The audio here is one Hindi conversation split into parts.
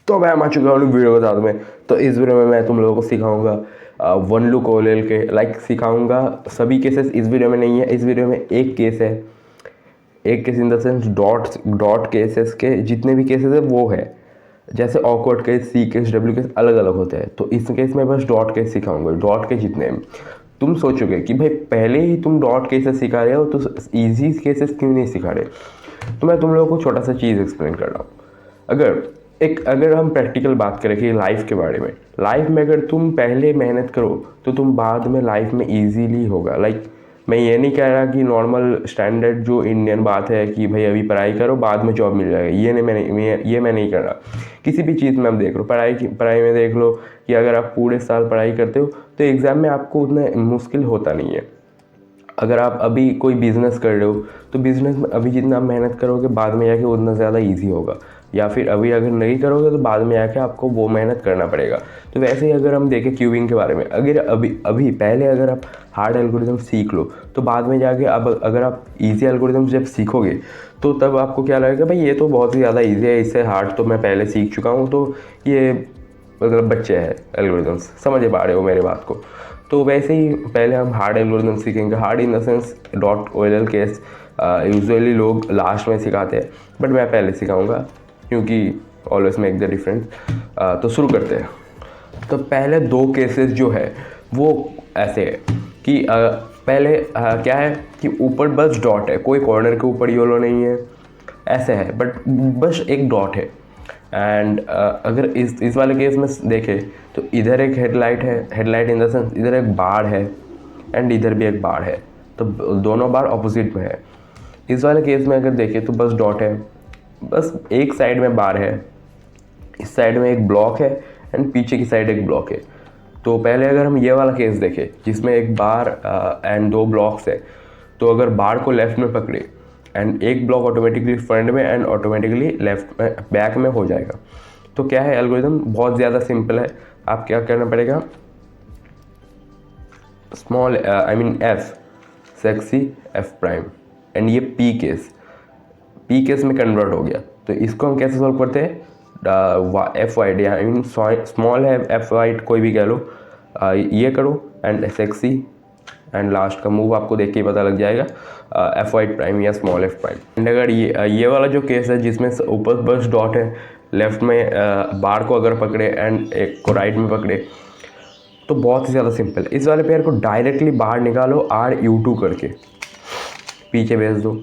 तो मैं आ चुका हूँ वीडियो के साथ में। तो इस वीडियो में मैं तुम लोगों को सिखाऊंगा वन लुक ओलेल के लाइक सिखाऊंगा सभी केसेस। इस वीडियो में नहीं है, इस वीडियो में एक केस है, एक case in the sense dot cases के जितने भी केसेस है वो है। जैसे ऑकवर्ड केस, सी केस, डब्ल्यू केस अलग अलग होते हैं, तो इस केस में बस डॉट केस सिखाऊंगा। डॉट के जितने हैं तुम सोचोगे कि भाई पहले ही तुम डॉट केसेस सिखा रहे हो तो इजी केसेस क्यों नहीं सिखा रहे। तो मैं तुम लोगों को छोटा सा चीज़ एक्सप्लेन कर रहा हूँ। अगर हम प्रैक्टिकल बात करें कि लाइफ के बारे में, लाइफ में अगर तुम पहले मेहनत करो तो तुम बाद में लाइफ में इजीली होगा। लाइक मैं ये नहीं कह रहा कि नॉर्मल स्टैंडर्ड जो इंडियन बात है कि भाई अभी पढ़ाई करो बाद में जॉब मिल जाएगा, ये मैं नहीं कर रहा। किसी भी चीज़ में हम देख लो, पढ़ाई में देख लो कि अगर आप पूरे साल पढ़ाई करते हो तो एग्ज़ाम में आपको उतना मुश्किल होता नहीं है। अगर आप अभी कोई बिज़नेस कर रहे हो तो बिज़नेस में अभी जितना आप मेहनत करोगे बाद में जाके उतना ज़्यादा इजी होगा, या फिर अभी अगर नहीं करोगे तो बाद में आके आपको वो मेहनत करना पड़ेगा। तो वैसे ही अगर हम देखें क्यूबिंग के बारे में, अगर अभी पहले अगर आप हार्ड एल्गोरिथम सीख लो तो बाद में जाके अब अगर आप इजी एल्गोरिथम जब सीखोगे तो तब आपको क्या लगेगा, भाई ये तो बहुत ही ज़्यादा ईजी है, इससे हार्ड तो मैं पहले सीख चुका हूँ, तो ये मतलब बच्चे हैं एल्गोरिथम्स, समझ पा रहे हो मेरे बात को। तो वैसे ही पहले हम हार्ड एल्गोरिथम सीखेंगे, hard in the sense that OLL case usually लोग लास्ट में सिखाते हैं, बट मैं पहले सिखाऊंगा क्योंकि ऑलवेज मेक द डिफरेंस। तो शुरू करते हैं। तो पहले दो केसेस जो है वो ऐसे है कि पहले क्या है कि ऊपर बस डॉट है, कोई कॉर्नर के ऊपर येलो नहीं है, ऐसे है, बट बस एक डॉट है। एंड अगर इस वाले केस में देखें तो इधर एक हेडलाइट है, हेडलाइट इन द सेंस इधर एक बार है एंड इधर भी एक बार है, तो दोनों बार ऑपोजिट में है। इस वाले केस में अगर देखें तो बस डॉट है, बस एक साइड में बार है, इस साइड में एक ब्लॉक है एंड पीछे की साइड एक ब्लॉक है। तो पहले अगर हम ये वाला केस देखें जिसमें एक बार एंड दो ब्लॉक्स है, तो अगर बार को लेफ्ट में पकड़े एंड एक ब्लॉक ऑटोमेटिकली फ्रंट में एंड ऑटोमेटिकली लेफ्ट में बैक में हो जाएगा। तो क्या है, एल्गोरिथम बहुत ज़्यादा सिंपल है। आप क्या करना पड़ेगा, small F sexy F prime and ये पी केस में कन्वर्ट हो गया। तो इसको हम कैसे सॉल्व करते हैं, एफ वाइट या आई मीन स्मॉल है एफ वाइट कोई भी कह लो, ये करो एंड सेक्सी एंड लास्ट का मूव आपको देख के ही पता लग जाएगा, एफ वाइट प्राइम या स्मॉल एफ प्राइम। एंड अगर ये वाला जो केस है जिसमें ऊपर बस डॉट है, लेफ्ट में बार को अगर पकड़े एंड एक को राइट में पकड़े, तो बहुत ही ज़्यादा सिंपल है। इस वाले पेयर को डायरेक्टली बाहर निकालो, RU2 करके पीछे भेज दो,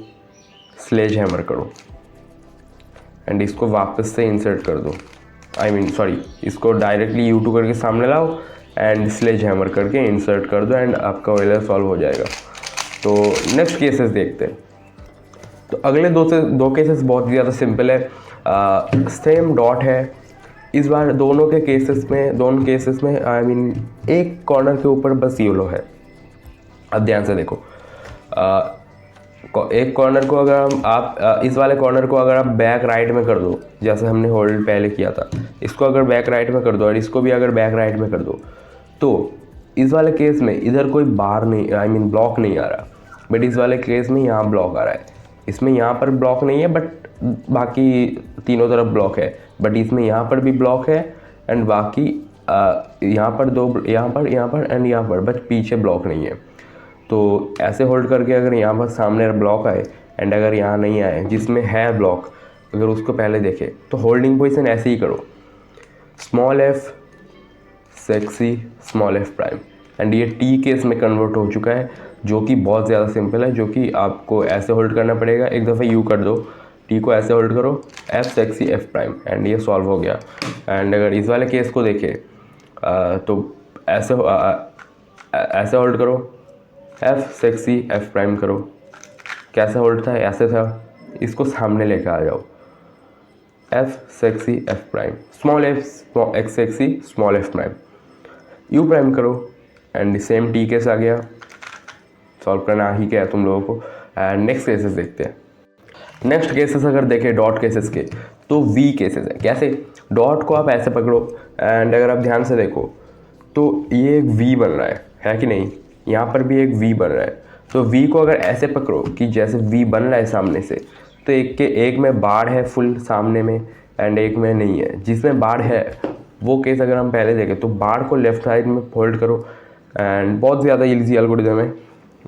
स्लेज हैमर करो एंड इसको वापस से इंसर्ट कर दो, इसको डायरेक्टली U2 करके सामने लाओ एंड स्लेज हैमर करके इंसर्ट कर दो एंड आपका ओएलएल सॉल्व हो जाएगा। तो नेक्स्ट केसेस देखते हैं। तो अगले दो केसेस बहुत ज़्यादा सिंपल है, सेम डॉट है। इस बार दोनों केसेस में एक कॉर्नर के ऊपर बस येलो है। अब ध्यान से देखो, एक कॉर्नर को अगर आप इस वाले कॉर्नर को अगर आप बैक राइट में कर दो, जैसे हमने होल्ड पहले किया था, इसको अगर बैक राइट में कर दो और इसको भी अगर बैक राइट में कर दो, तो इस वाले केस में इधर कोई बार नहीं, ब्लॉक नहीं आ रहा, बट इस वाले केस में यहाँ ब्लॉक आ रहा है। इसमें यहाँ पर ब्लॉक नहीं है बट बाकी तीनों तरफ ब्लॉक है, बट इसमें यहाँ पर भी ब्लॉक है एंड बाकी यहाँ पर यहाँ पर एंड यहाँ पर, बट पीछे ब्लॉक नहीं है। तो ऐसे होल्ड करके अगर यहाँ पर सामने ब्लॉक आए एंड अगर यहाँ नहीं आए जिसमें है ब्लॉक, अगर उसको पहले देखे तो होल्डिंग पोजीशन ऐसे ही करो, small F sexy small F prime and ये टी केस में कन्वर्ट हो चुका है, जो कि बहुत ज़्यादा सिंपल है, जो कि आपको ऐसे होल्ड करना पड़ेगा। एक दफ़ा यू कर दो, टी को ऐसे होल्ड करो, F sexy F prime and ये सॉल्व हो गया। एंड अगर इस वाले केस को देखें तो ऐसे होल्ड करो, एफ सेक्सी एफ प्राइम करो, कैसे होल्ड था, ऐसे था, इसको सामने लेकर आ जाओ, F sexy F prime, small F x sexy small F prime, you prime करो एंड सेम टी केस आ गया। सॉल्व करना ही क्या है तुम लोगों को। एंड नेक्स्ट केसेस देखते हैं। नेक्स्ट केसेस अगर देखें डॉट केसेस के, तो वी केसेस है। कैसे, डॉट को आप ऐसे पकड़ो एंड अगर आप ध्यान से देखो तो ये एक वी बन रहा है कि नहीं, यहाँ पर भी एक वी बन रहा है। तो वी को अगर ऐसे पकड़ो कि जैसे वी बन रहा है सामने से, तो एक में बार है फुल सामने में एंड एक में नहीं है। जिसमें बार है वो केस अगर हम पहले देखें तो बार को लेफ्ट साइड में फोल्ड करो एंड बहुत ज़्यादा ईजी एल्गोरिदम है,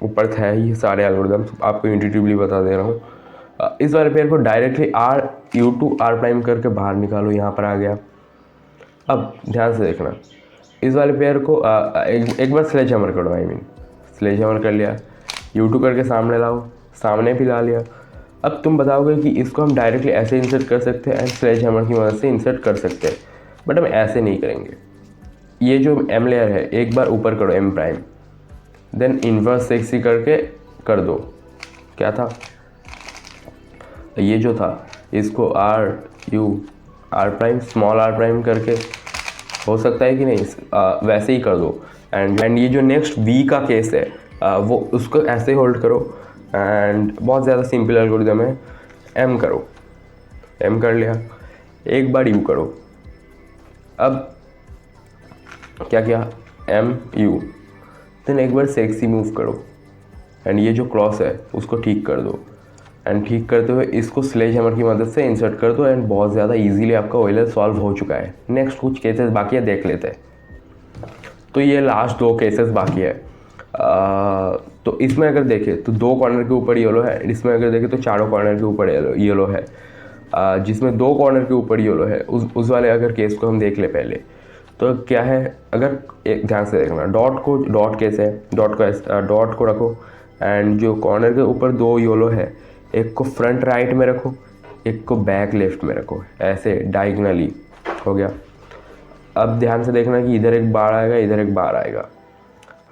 ऊपर था ही सारे एल्गोरिदम, आपको इंट्यूटिवली बता दे रहा हूँ। इस वाले पेयर को डायरेक्टली R प्राइम करके बाहर निकालो, यहाँ पर आ गया। अब ध्यान से देखना, इस वाले पेयर को एक बार स्लेज हैमर करो, स्लेज हैमर कर लिया, U2 करके सामने लाओ, सामने भी ला लिया। अब तुम बताओगे कि इसको हम डायरेक्टली ऐसे इंसर्ट कर सकते हैं एंड स्लेज हैमर की मदद से इंसर्ट कर सकते हैं, बट हम ऐसे नहीं करेंगे। ये जो M लेयर है एक बार ऊपर करो M prime, then inverse sec x करके कर दो। क्या था ये जो था, इसको R prime small R prime करके हो सकता है कि नहीं, वैसे ही कर दो। एंड ये जो नेक्स्ट V का केस है वो उसको ऐसे होल्ड करो एंड बहुत ज़्यादा सिंपल एल्गोरिदम है। M करो, M कर लिया, एक बार U करो। अब क्या किया, M U, देन एक बार सेक्सी मूव करो एंड ये जो क्रॉस है उसको ठीक कर दो एंड ठीक करते हुए इसको स्लेज हैमर की मदद से इंसर्ट कर दो एंड बहुत ज़्यादा इजीली आपका OLL सॉल्व हो चुका है। नेक्स्ट कुछ केसेस बाकी है, देख लेते हैं। तो ये लास्ट 2 केसेस बाकी है। तो इसमें अगर देखें तो 2 कॉर्नर के ऊपर येलो है, इसमें अगर देखें तो चारों कॉर्नर के ऊपर येलो है। जिसमें 2 कॉर्नर के ऊपर येलो है उस वाले अगर केस को हम देख ले पहले, तो क्या है, अगर एक ध्यान से देखना, डॉट केस है, डॉट को रखो एंड जो कॉर्नर के ऊपर 2 येलो है, एक को फ्रंट राइट में रखो, एक को बैक लेफ्ट में रखो, ऐसे डायगनली हो गया। अब ध्यान से देखना कि इधर एक बार आएगा, इधर एक बार आएगा,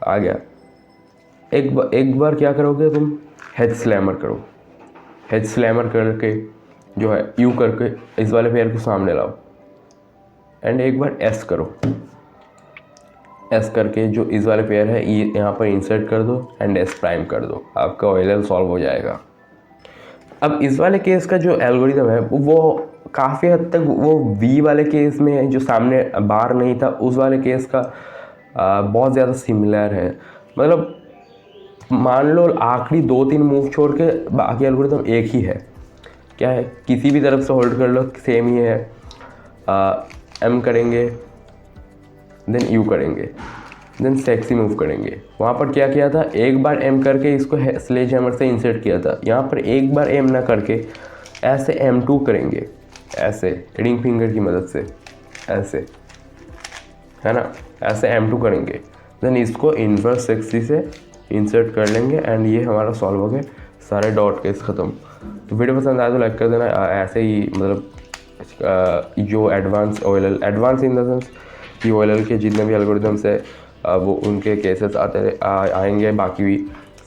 आ गया। एक बार क्या करोगे तुम, हेड स्लैमर करो, हेड स्लैमर करके जो है U करके इस वाले पेयर को सामने लाओ एंड एक बार S करो, S करके जो इस वाले पेयर है ये यहाँ पर इंसर्ट कर दो एंड S प्राइम कर दो, आपका OLL सॉल्व हो जाएगा। अब इस वाले केस का जो एल्गोरिदम है वो काफ़ी हद तक वो V वाले केस में जो सामने बार नहीं था उस वाले केस का बहुत ज़्यादा सिमिलर है। मतलब मान लो आखिरी 2-3 मूव छोड़ के बाकी एल्गोरिदम एक ही है। क्या है, किसी भी तरफ से होल्ड कर लो सेम ही है। M करेंगे, देन U करेंगे, देन सेक्सी मूव करेंगे। वहाँ पर क्या किया था, एक बार M करके इसको स्लेज हैमर से इंसर्ट किया था। यहाँ पर एक बार M ना करके ऐसे M2 करेंगे, ऐसे रिंग फिंगर की मदद से, ऐसे है ना, ऐसे M2 करेंगे, देन इसको इन्वर्स सेक्सी से इंसर्ट कर लेंगे एंड ये हमारा सॉल्व हो गए, सारे डॉट केस ख़त्म। तो वीडियो पसंद आए तो लाइक कर देना। ऐसे ही मतलब जो advance advance in the sense कि OLL के जितने भी एल्गोरिदम्स है वो उनके केसेस आएंगे। बाकी भी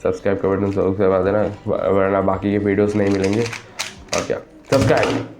सब्सक्राइब का बटन जरूर दबा देना, वरना बाकी के वीडियोस नहीं मिलेंगे। और क्या, सब्सक्राइब।